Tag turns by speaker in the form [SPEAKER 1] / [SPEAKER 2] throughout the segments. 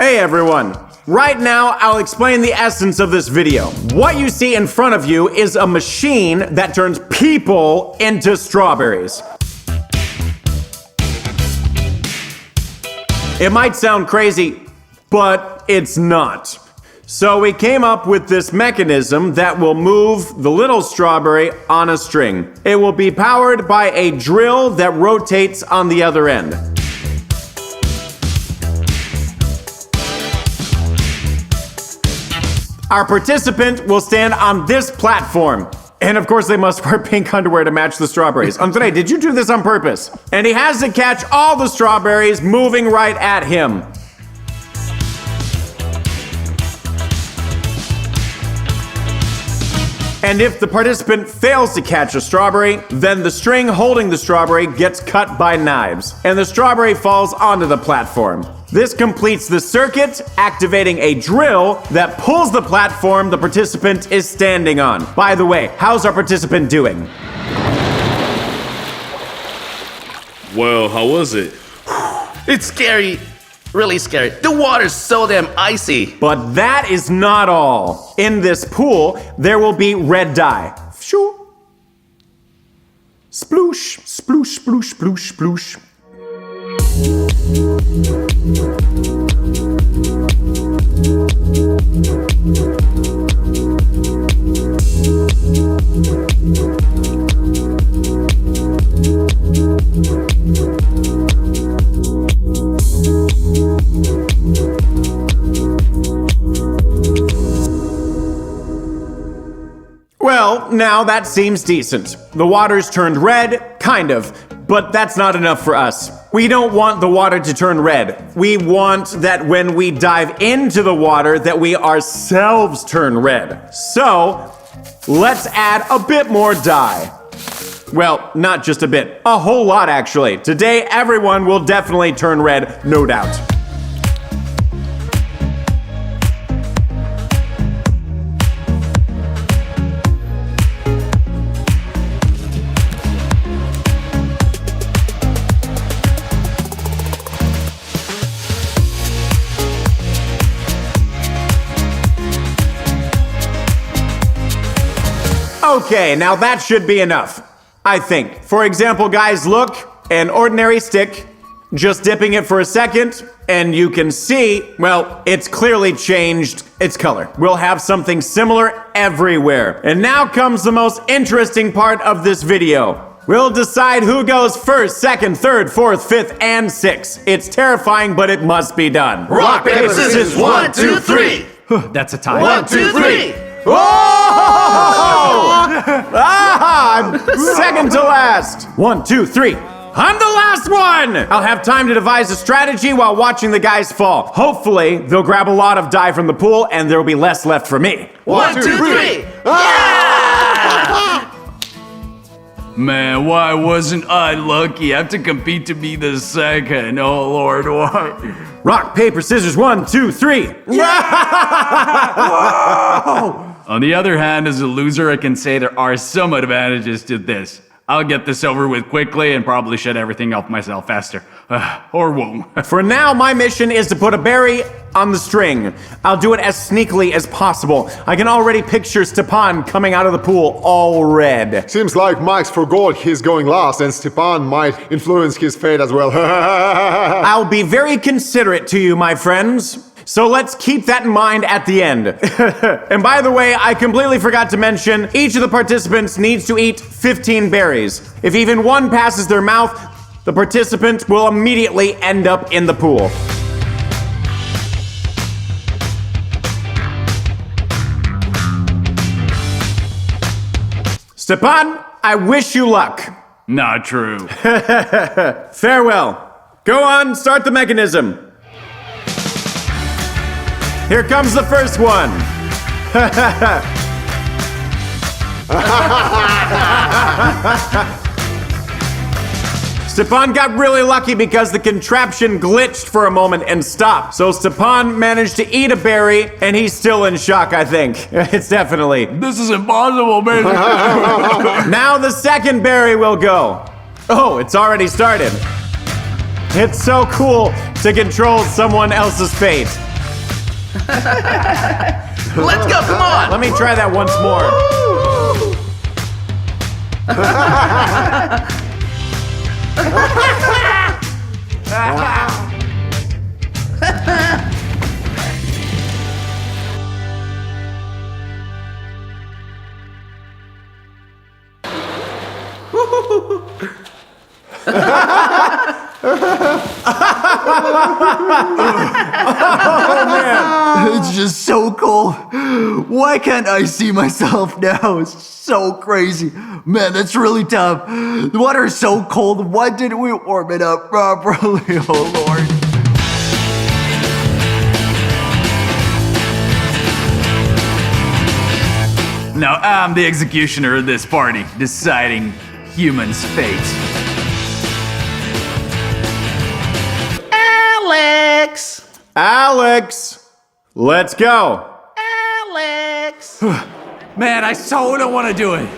[SPEAKER 1] Hey everyone! Right now, I'll explain the essence of this video. What you see in front of you is a machine that turns people into strawberries. It might sound crazy, but it's not. So we came up with this mechanism that will move the little strawberry on a string. It will be powered by a drill that rotates on the other end. Our participant will stand on this platform. And of course they must wear pink underwear to match the strawberries. Andre, did you do this on purpose? And he has to catch all the strawberries moving right at him. And if the participant fails to catch a strawberry, then the string holding the strawberry gets cut by knives, and the strawberry falls onto the platform. This completes the circuit, activating a drill that pulls the platform the participant is standing on. By the way, how's our participant doing?
[SPEAKER 2] Well, how was it?
[SPEAKER 3] It's scary. Really scary. The water's so damn icy.
[SPEAKER 1] But that is not all. In this pool, there will be red dye. Shoo. Sploosh, sploosh, sploosh, sploosh, sploosh. Well, now that seems decent. The water's turned red, kind of, but that's not enough for us. We don't want the water to turn red. We want that when we dive into the water that we ourselves turn red. So, let's add a bit more dye. Well, not just a bit, a whole lot actually. Today, everyone will definitely turn red, no doubt. Okay, now that should be enough, I think. For example, guys, look, an ordinary stick, just dipping it for a second, and you can see, well, it's clearly changed its color. We'll have something similar everywhere. And now comes the most interesting part of this video. We'll decide who goes first, second, third, fourth, fifth, and sixth. It's terrifying, but it must be done.
[SPEAKER 3] Rock, paper, scissors, 1, 2, 3.
[SPEAKER 4] That's a tie.
[SPEAKER 3] 1, 2, 3.
[SPEAKER 1] I'm second to last. 1, 2, 3. I'm the last one! I'll have time to devise a strategy while watching the guys fall. Hopefully, they'll grab a lot of dye from the pool and there will be less left for me.
[SPEAKER 3] 1, 2, 3. Yeah!
[SPEAKER 4] Man, why wasn't I lucky? I have to compete to be the second. Oh, Lord, why?
[SPEAKER 1] Rock, paper, scissors, 1, 2, 3.
[SPEAKER 4] Whoa! On the other hand, as a loser, I can say there are some advantages to this. I'll get this over with quickly and probably shut everything off myself faster. Or won't.
[SPEAKER 1] For now, my mission is to put a berry on the string. I'll do it as sneakily as possible. I can already picture Stepan coming out of the pool all red.
[SPEAKER 5] Seems like Max forgot he's going last and Stepan might influence his fate as well.
[SPEAKER 1] I'll be very considerate to you, my friends. So let's keep that in mind at the end. And by the way, I completely forgot to mention, each of the participants needs to eat 15 berries. If even one passes their mouth, the participant will immediately end up in the pool. Stepan, I wish you luck.
[SPEAKER 4] Not true.
[SPEAKER 1] Farewell. Go on, start the mechanism. Here comes the first one. Stepan got really lucky because the contraption glitched for a moment and stopped. So Stepan managed to eat a berry and he's still in shock, I think. It's definitely.
[SPEAKER 4] This is impossible, man.
[SPEAKER 1] Now the second berry will go. Oh, it's already started. It's so cool to control someone else's fate.
[SPEAKER 3] Let's go, come on!
[SPEAKER 1] Let me try that once more.
[SPEAKER 6] It's just so cold. Why can't I see myself now? It's so crazy. Man, that's really tough. The water is so cold. Why didn't we warm it up properly? Oh, Lord.
[SPEAKER 4] Now I'm the executioner of this party, deciding humans' fate.
[SPEAKER 3] Alex!
[SPEAKER 1] Alex, let's go.
[SPEAKER 3] Alex!
[SPEAKER 4] Man, I so don't want to do it.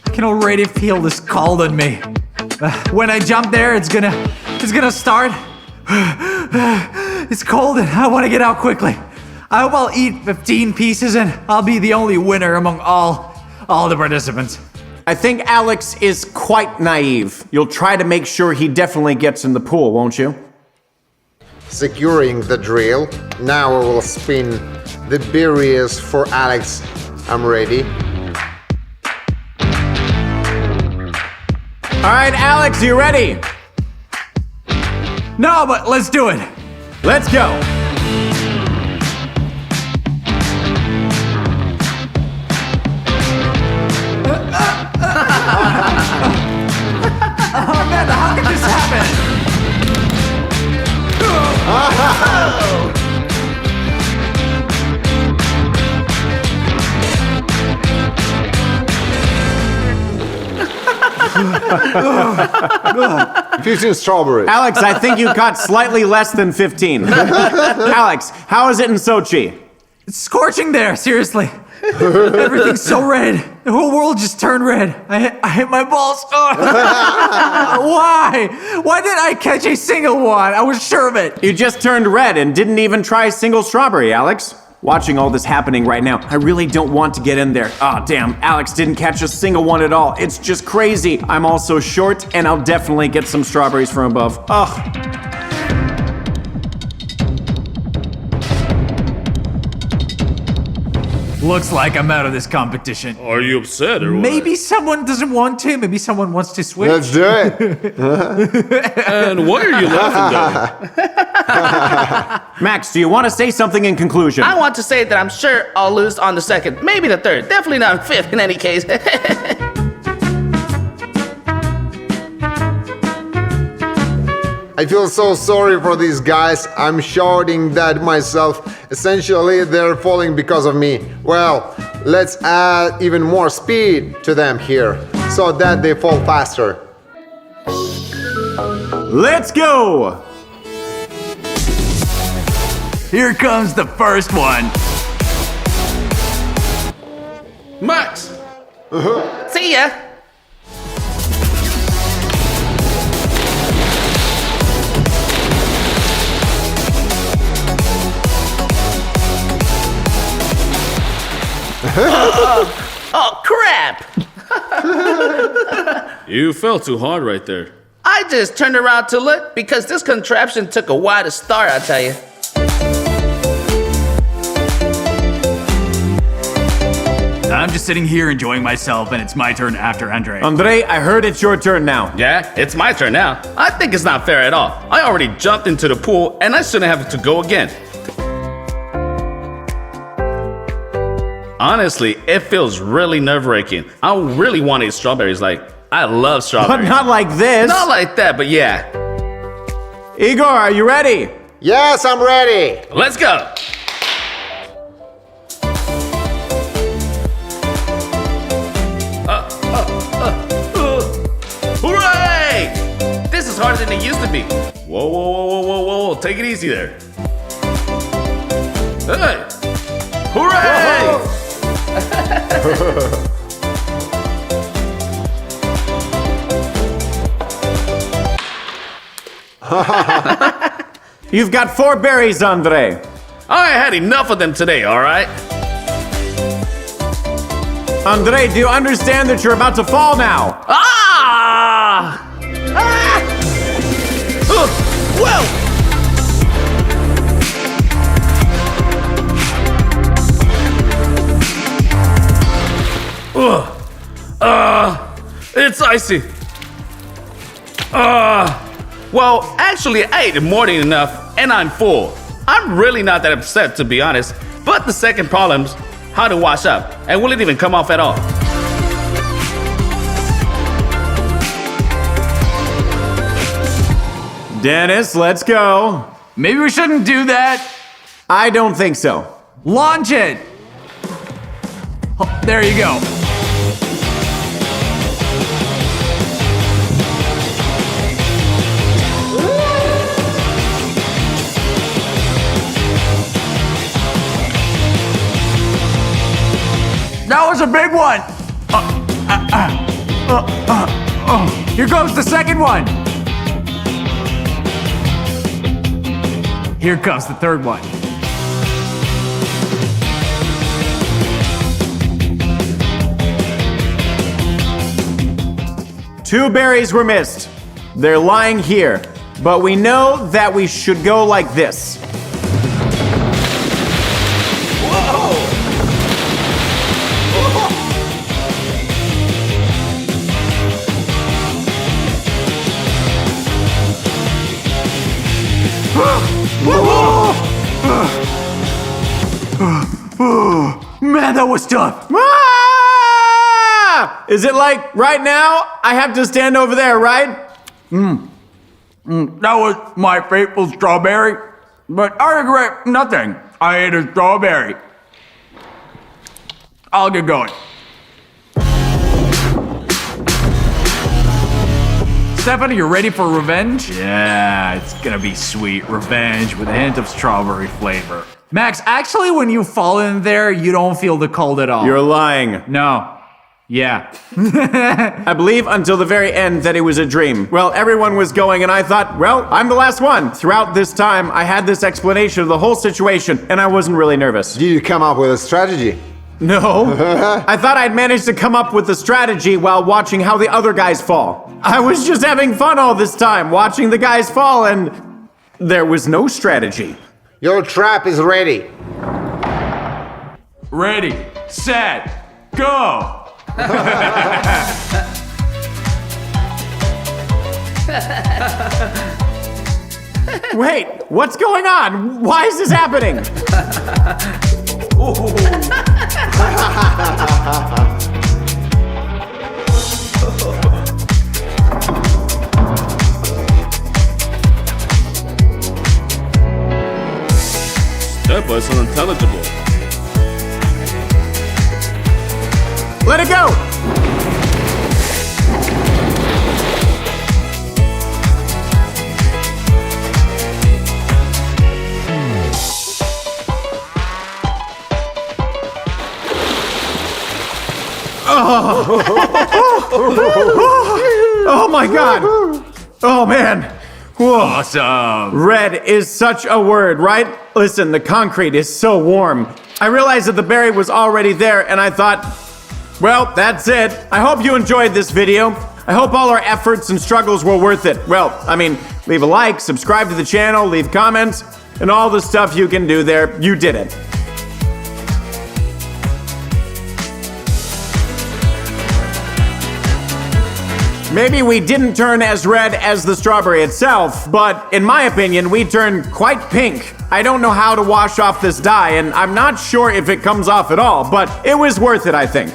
[SPEAKER 4] I can already feel this cold on me. When I jump there, it's gonna start. It's cold and I want to get out quickly. I will eat 15 pieces and I'll be the only winner among all the participants.
[SPEAKER 1] I think Alex is quite naive. You'll try to make sure he definitely gets in the pool, won't you?
[SPEAKER 5] Securing the drill. Now I will spin the barriers for Alex. I'm ready.
[SPEAKER 1] All right, Alex, you ready?
[SPEAKER 4] No, but let's do it.
[SPEAKER 1] Let's go.
[SPEAKER 4] Oh man, how could this happen?
[SPEAKER 5] Fifteen strawberries.
[SPEAKER 1] Alex, I think you caught slightly less than 15. Alex, how is it in Sochi?
[SPEAKER 4] It's scorching there, seriously. Everything's so red. The whole world just turned red. I hit my balls. Why? Why didn't I catch a single one? I was sure of it.
[SPEAKER 1] You just turned red and didn't even try a single strawberry, Alex. Watching all this happening right now, I really don't want to get in there. Oh, damn, Alex didn't catch a single one at all. It's just crazy. I'm also short, and I'll definitely get some strawberries from above. Ugh.
[SPEAKER 4] Looks like I'm out of this competition.
[SPEAKER 2] Are you upset or what?
[SPEAKER 4] Maybe someone doesn't want to. Maybe someone wants to switch.
[SPEAKER 5] Let's do it.
[SPEAKER 2] And why are you laughing though?
[SPEAKER 1] Max, do you want to say something in conclusion?
[SPEAKER 3] I want to say that I'm sure I'll lose on the second, maybe the third, definitely not fifth in any case.
[SPEAKER 5] I feel so sorry for these guys. I'm shouting that myself. Essentially, they're falling because of me. Well, let's add even more speed to them here so that they fall faster.
[SPEAKER 1] Let's go!
[SPEAKER 4] Here comes the first one.
[SPEAKER 3] Max! See ya! Oh, crap!
[SPEAKER 2] You fell too hard right there.
[SPEAKER 3] I just turned around to look because this contraption took a while to start, I tell you.
[SPEAKER 4] I'm just sitting here enjoying myself, and it's my turn after Andre.
[SPEAKER 1] Andre, I heard it's your turn now.
[SPEAKER 3] Yeah, it's my turn now. I think it's not fair at all. I already jumped into the pool and I shouldn't have to go again. Honestly, it feels really nerve-wracking. I really wanted strawberries, like, I love
[SPEAKER 1] But
[SPEAKER 3] strawberries.
[SPEAKER 1] not like this.
[SPEAKER 3] Not like that, but yeah.
[SPEAKER 1] Igor, are you ready?
[SPEAKER 5] Yes, I'm ready.
[SPEAKER 3] Let's go! Hooray! This is harder than it used to be.
[SPEAKER 2] Whoa, whoa, whoa, whoa, whoa, whoa. Take it easy there.
[SPEAKER 3] Hey! Hooray!
[SPEAKER 1] You've got 4 berries, Andre.
[SPEAKER 3] I had enough of them today, all right?
[SPEAKER 1] Andre, do you understand that you're about to fall now?
[SPEAKER 3] Ah! Ah! Whoa! It's icy. Well, actually, I ate more than enough, and I'm full. I'm really not that upset, to be honest. But the second problem's how to wash up, and will it even come off at all?
[SPEAKER 1] Dennis, let's go.
[SPEAKER 4] Maybe we shouldn't do that.
[SPEAKER 1] I don't think so.
[SPEAKER 4] Launch it. Oh, there you go. That was a big one. Here goes the second one. Here comes the third one.
[SPEAKER 1] Two berries were missed. They're lying here. But we know that we should go like this.
[SPEAKER 6] Man, that was tough.
[SPEAKER 1] Ah! Is it like right now? I have to stand over there, right?
[SPEAKER 4] That was my fateful strawberry, but I regret nothing. I ate a strawberry. I'll get going. Stephanie, you ready for revenge? Yeah, it's gonna be sweet. Revenge with a hint of strawberry flavor. Max, actually, when you fall in there, you don't feel the cold at all.
[SPEAKER 1] You're lying.
[SPEAKER 4] No. Yeah.
[SPEAKER 1] I believe until the very end that it was a dream. Well, everyone was going and I thought, well, I'm the last one. Throughout this time, I had this explanation of the whole situation and I wasn't really nervous.
[SPEAKER 5] Did you come up with a strategy?
[SPEAKER 1] No. I thought I'd managed to come up with a strategy while watching how the other guys fall. I was just having fun all this time, watching the guys fall, and there was no strategy.
[SPEAKER 5] Your trap is ready.
[SPEAKER 4] Ready, set, go!
[SPEAKER 1] Wait, what's going on? Why is this happening?
[SPEAKER 2] That was unintelligible.
[SPEAKER 1] Let it go! Oh my god! Oh man! Whoa.
[SPEAKER 4] Awesome.
[SPEAKER 1] Red is such a word, right? Listen, the concrete is so warm. I realized that the berry was already there and I thought, well, that's it. I hope you enjoyed this video. I hope all our efforts and struggles were worth it. Well, I mean, leave a like, subscribe to the channel, leave comments, and all the stuff you can do there. You did it. Maybe we didn't turn as red as the strawberry itself, but in my opinion, we turned quite pink. I don't know how to wash off this dye, and I'm not sure if it comes off at all, but it was worth it, I think.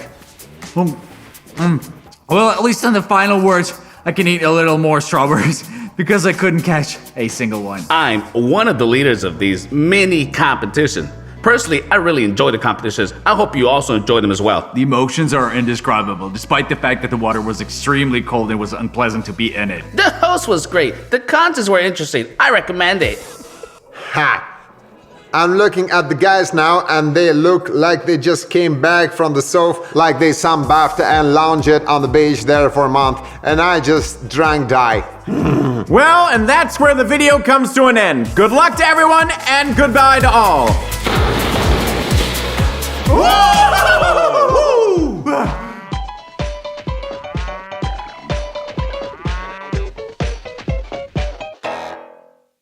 [SPEAKER 4] Well, at least in the final words, I can eat a little more strawberries because I couldn't catch a single one.
[SPEAKER 3] I'm one of the leaders of these mini competitions. Personally, I really enjoy the competitions. I hope you also enjoy them as well.
[SPEAKER 4] The emotions are indescribable, despite the fact that the water was extremely cold and it was unpleasant to be in it.
[SPEAKER 3] The host was great. The contests were interesting. I recommend it.
[SPEAKER 5] Ha! I'm looking at the guys now and they look like they just came back from the south, like they sunbathed and lounged on the beach there for a month, and I just drank die.
[SPEAKER 1] Well, and that's where the video comes to an end. Good luck to everyone, and goodbye to all.